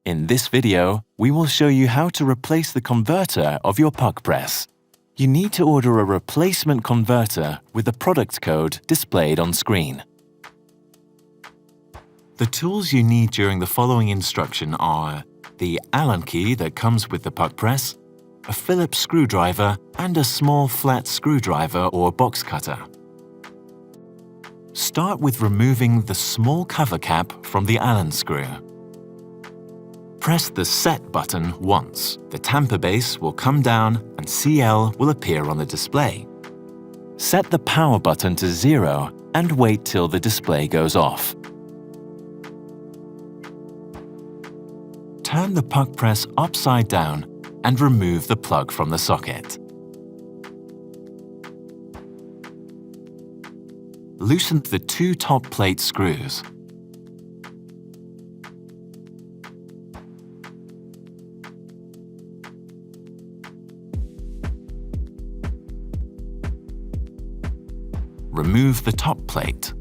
In this video, we will show you how to replace the converter of your PUQ press. You need to order a replacement converter with the product code displayed on screen. The tools you need during the following instruction are the Allen key that comes with the PUQ press, a Phillips screwdriver, and a small flat screwdriver or box cutter. Start with removing the small cover cap from the Allen screw. Press the Set button once. The tamper base will come down and CL will appear on the display. Set the power button to 0 and wait till the display goes off. Turn the PUQ press upside down and remove the plug from the socket. Loosen the two top plate screws. Remove the top plate.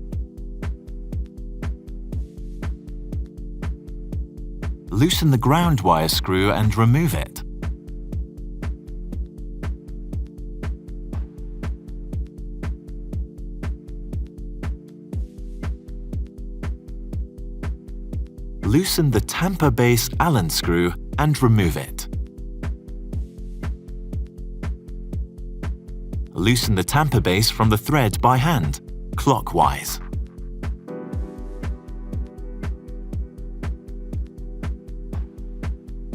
Loosen the ground wire screw and remove it. Loosen the tamper base Allen screw and remove it. Loosen the tamper base from the thread by hand, clockwise.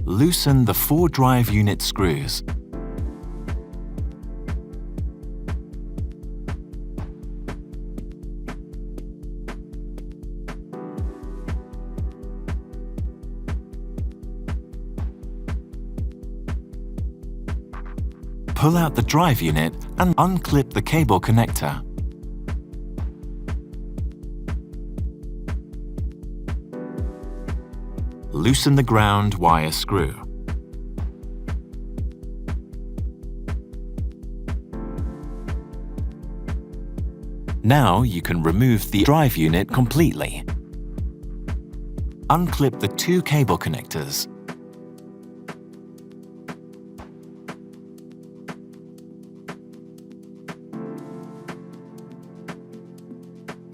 Loosen the 4 drive unit screws. Pull out the drive unit and unclip the cable connector. Loosen the ground wire screw. Now you can remove the drive unit completely. Unclip the 2 cable connectors.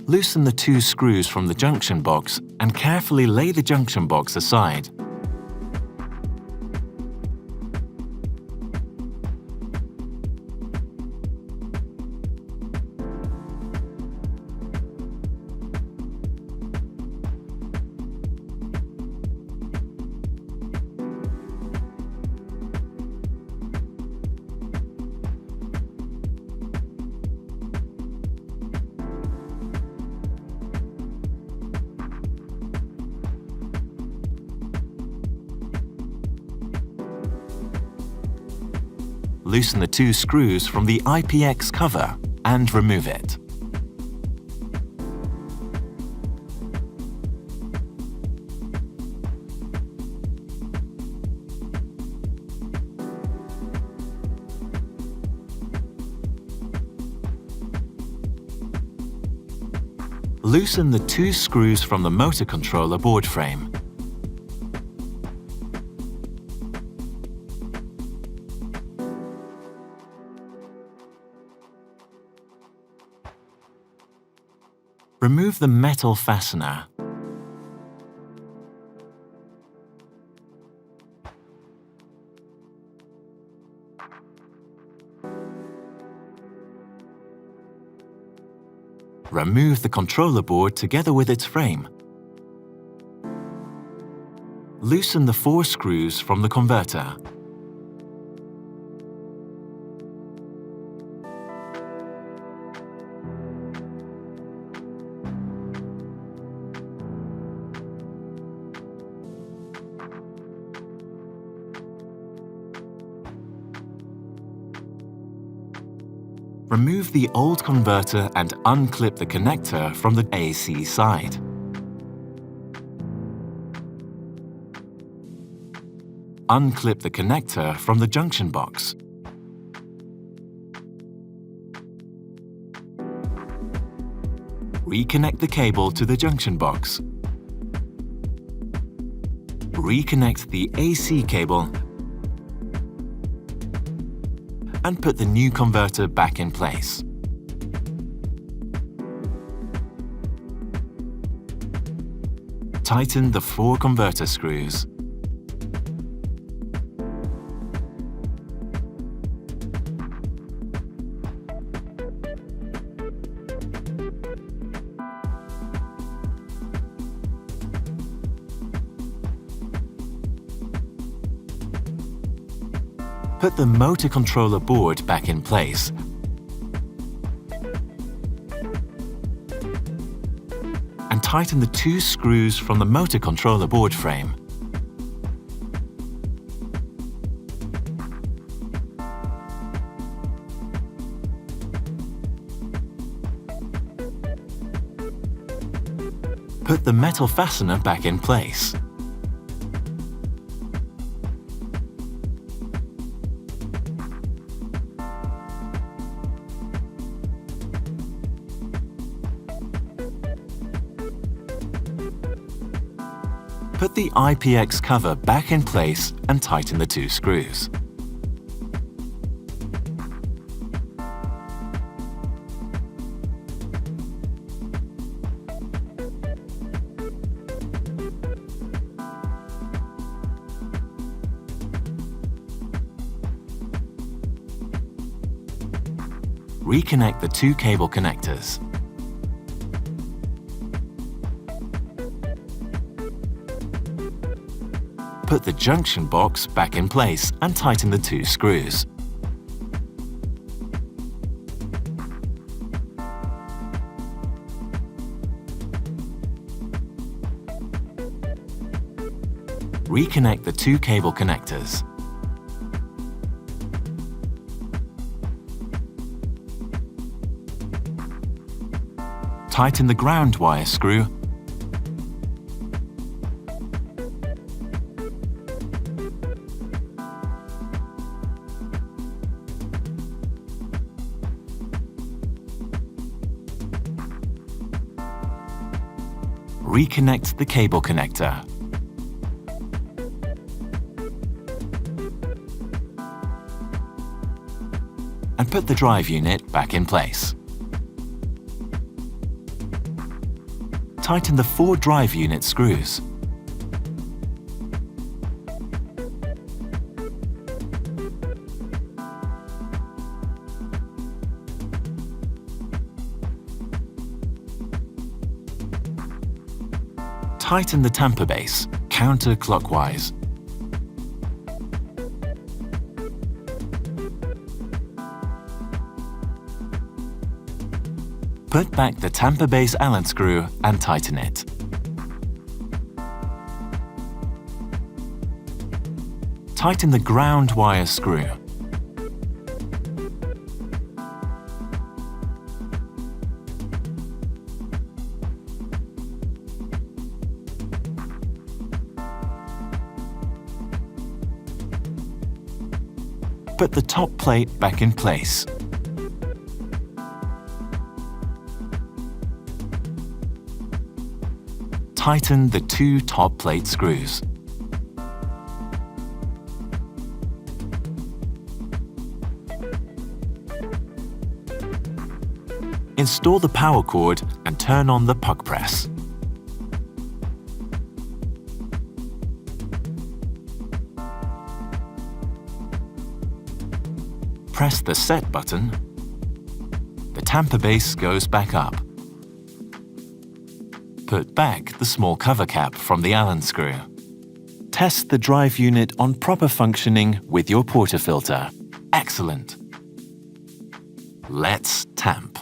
Loosen the 2 screws from the junction box and carefully lay the junction box aside. Loosen the 2 screws from the IPX cover and remove it. Loosen the 2 screws from the motor controller board frame. Remove the metal fastener. Remove the controller board together with its frame. Loosen the 4 screws from the converter. Remove the old converter and unclip the connector from the AC side. Unclip the connector from the junction box. Reconnect the cable to the junction box. Reconnect the AC cable and put the new converter back in place. Tighten the 4 converter screws. Put the motor controller board back in place and tighten the 2 screws from the motor controller board frame. Put the metal fastener back in place. Put the IPX cover back in place and tighten the 2 screws. Reconnect the 2 cable connectors. Put the junction box back in place and tighten the 2 screws. Reconnect the 2 cable connectors. Tighten the ground wire screw Reconnect the cable connector. And put the drive unit back in place. Tighten the 4 drive unit screws. Tighten the tamper base counterclockwise. Put back the tamper base Allen screw and tighten it. Tighten the ground wire screw. Put the top plate back in place. Tighten the 2 top plate screws. Install the power cord and turn on the PUQpress. Press the set button. The tamper base goes back up. Put back the small cover cap from the Allen screw. Test the drive unit on proper functioning with your portafilter. Excellent! Let's tamp.